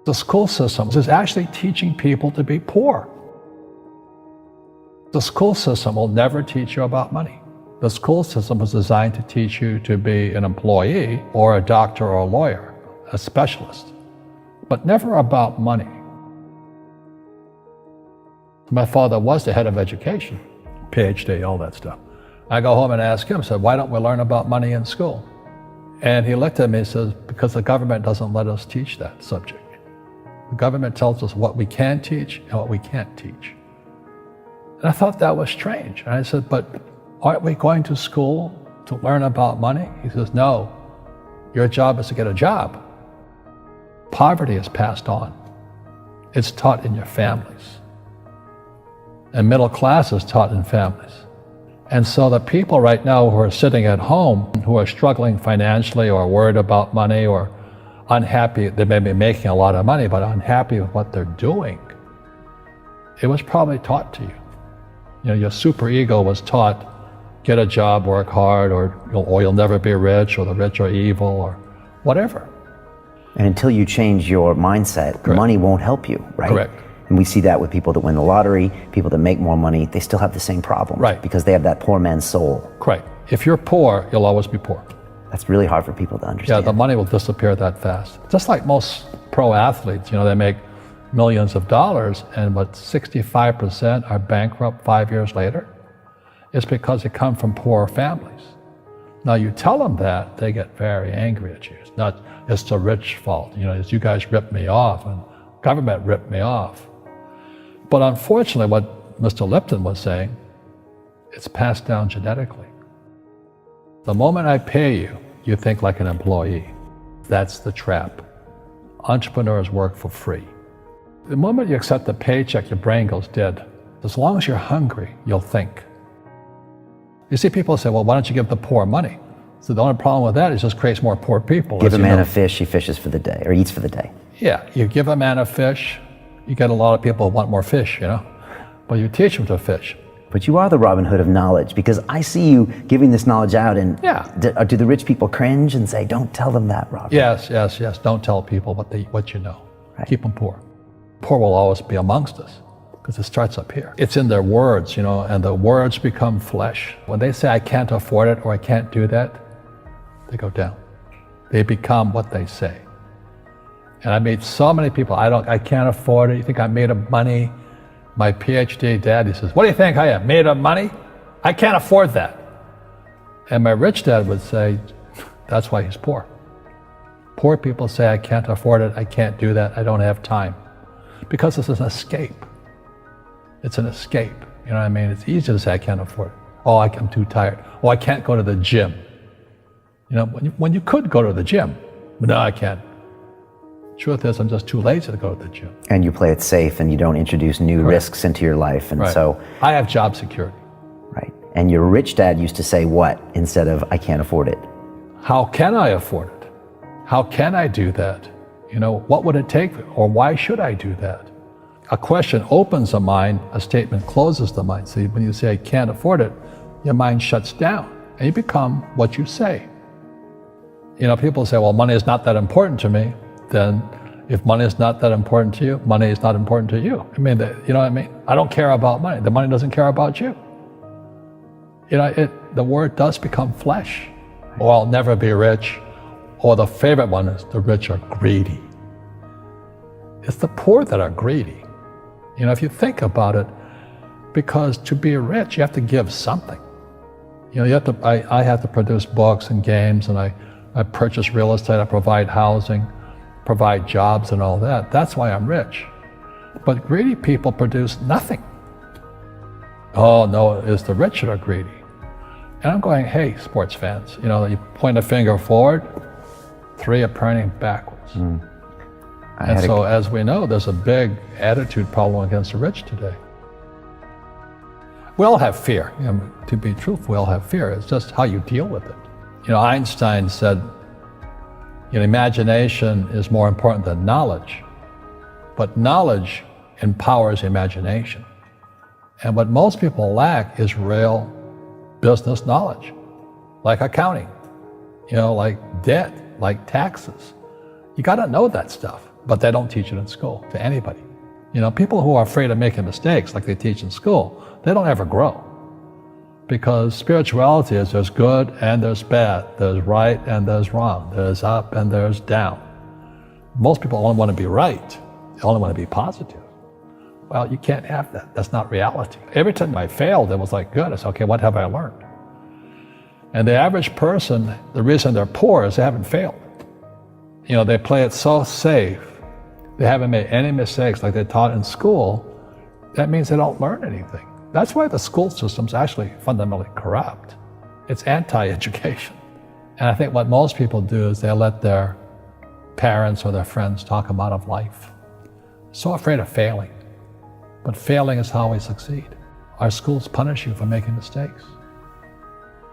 The school system is actually teaching people to be poor. The school system will never teach you about money. The school system was designed to teach you to be an employee or a doctor or a lawyer, a specialist, but never about money. My father was the head of education, PhD, all that stuff. I go home and ask him, I said, why don't we learn about money in school? And he looked at me and says, because the government doesn't let us teach that subject. The government tells us what we can teach and what we can't teach. And I thought that was strange. And I said, but aren't we going to school to learn about money? He says, no, your job is to get a job. Poverty is passed on. It's taught in your families. And middle class is taught in families. And so the people right now who are sitting at home, who are struggling financially or worried about money or unhappy, they may be making a lot of money, but unhappy with what they're doing, it was probably taught to you. You know, your superego was taught, get a job, work hard, or you'll never be rich, or the rich are evil, or whatever. And until you change your mindset, Correct. Money won't help you, right? Correct. And we see that with people that win the lottery, people that make more money, they still have the same problem. Right. Because they have that poor man's soul. Right. If you're poor, you'll always be poor. That's really hard for people to Yeah, understand. the money will disappear that fast. Just like most pro athletes, they make millions of dollars, and but 65% are bankrupt 5 years later. It's because they come from poor families. Now you tell them that, they get very angry at you. It's the rich fault. It's you guys ripped me off, and government ripped me off. But unfortunately, what Mr. Lipton was saying, it's passed down genetically. The moment I pay you, you think like an employee. That's the trap. Entrepreneurs work for free. The moment you accept the paycheck, your brain goes dead. As long as you're hungry, you'll think. You see people say, well, why don't you give the poor money? So the only problem with that is it just creates more poor people. Give a man a fish, he fishes for the day, or eats for the day. Yeah, you give a man a fish, you get a lot of people who want more fish, but you teach them to fish. But you are the Robin Hood of knowledge, because I see you giving this knowledge out, and do the rich people cringe and say, don't tell them that, Robin? Yes. Don't tell people what you know. Right. Keep them poor. Poor will always be amongst us, because it starts up here. It's in their words, and the words become flesh. When they say, I can't afford it, or I can't do that, they go down. They become what they say. And I meet so many people, I can't afford it. You think I'm made of money? My PhD dad, he says, what do you think I am, made of money? I can't afford that. And my rich dad would say, that's why he's poor. Poor people say, I can't afford it, I can't do that, I don't have time. Because it's an escape. It's an escape, you know what I mean? It's easy to say, I can't afford it. Oh, I'm too tired. Oh, I can't go to the gym. When you could go to the gym, but no, I can't. Truth is, I'm just too lazy to go to the gym. And you play it safe, and you don't introduce new risks into your life, and so... I have job security. Right. And your rich dad used to say what instead of, I can't afford it? How can I afford it? How can I do that? What would it take, or why should I do that? A question opens the mind, a statement closes the mind. See, when you say, I can't afford it, your mind shuts down, and you become what you say. People say, well, money is not that important to me. Then if money is not that important to you, money is not important to you. You know what I mean? I don't care about money. The money doesn't care about you. The word does become flesh. Or I'll never be rich. Or the favorite one is the rich are greedy. It's the poor that are greedy. If you think about it, because to be rich, you have to give something. I have to produce books and games, and I purchase real estate, I provide housing, provide jobs and all that. That's why I'm rich. But greedy people produce nothing. Oh no, it's the rich that are greedy. And I'm going, hey, sports fans, you point a finger forward, 3 are pointing backwards. And so as we know, there's a big attitude problem against the rich today. We all have fear. To be truthful, we all have fear. It's just how you deal with it. Einstein said, imagination is more important than knowledge, but knowledge empowers imagination. And what most people lack is real business knowledge, like accounting, like debt, like taxes. You got to know that stuff. but they don't teach it in school to anybody. You know, people who are afraid of making mistakes like they teach in school, they don't ever grow. Because spirituality is there's good and there's bad, there's right and there's wrong, there's up and there's down. Most people only want to be right, they only want to be positive. Well, you can't have that, that's not reality. Every time I failed, it was like, good, I said, okay, what have I learned? And the average person, the reason they're poor is they haven't failed. You know, they play it so safe, they haven't made any mistakes like they taught in school, that means they don't learn anything. That's why the school system's actually fundamentally corrupt. It's anti-education. And I think what most people do is they let their parents or their friends talk them out of life. So afraid of failing. But failing is how we succeed. Our schools punish you for making mistakes.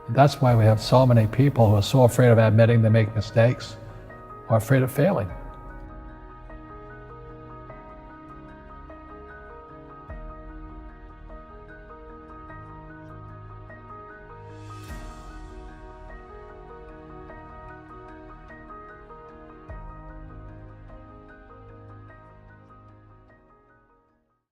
That's why we have so many people who are so afraid of admitting they make mistakes or afraid of failing.